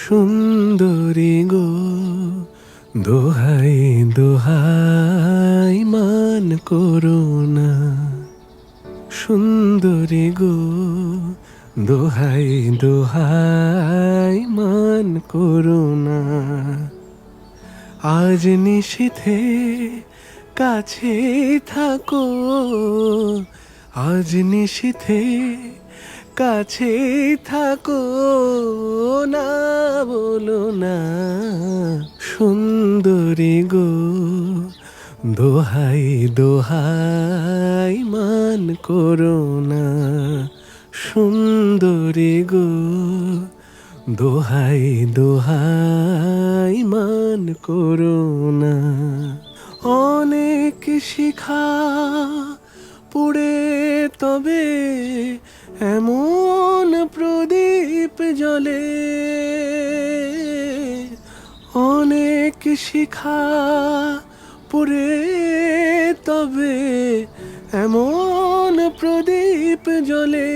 সুন্দরী গো, দোহাই দোহাই মান করো না। সুন্দরী গো, দোহাই দোহাই মান করো না। আজ নিশীথে কাছে থাকো, আজ নিশীথে কাছে থাকো, না বলো না। সুন্দরী গো, দোহাই দোহাই মান করো না। সুন্দরী গো, দোহাই দোহাই মান করো না। অনেক শিখা পুড়ে তবে এমন প্রদীপ জ্বলে। অনেক শিখা পুড়ে তবে এমন প্রদীপ জ্বলে।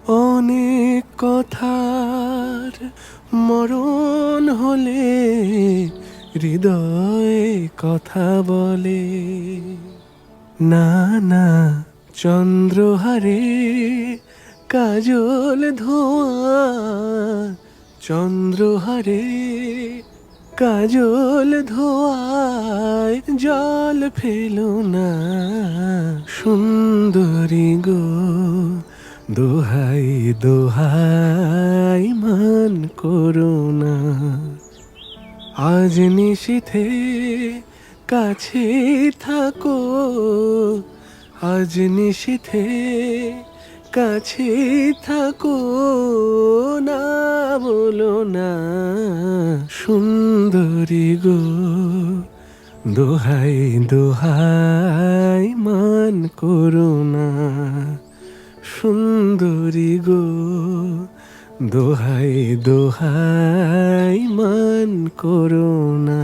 অনেক কথার মরণ হলে হৃদয় কথা বলে। না না চন্দ্রহারে কাজল ধোঁয়া, চন্দ্রহারে কাজল ধোঁয়ায় জল ফেলো না। সুন্দরী গো, দোহাই দোহাই মান করো না। আজ নিশীথে কাছে থাকো, আজ নিশীথে কাছে থাকো, না বলো না। সুন্দরী গো, দোহাই দোহাই মান করো না। সুন্দরী গো, দোহাই দোহাই মান করো না।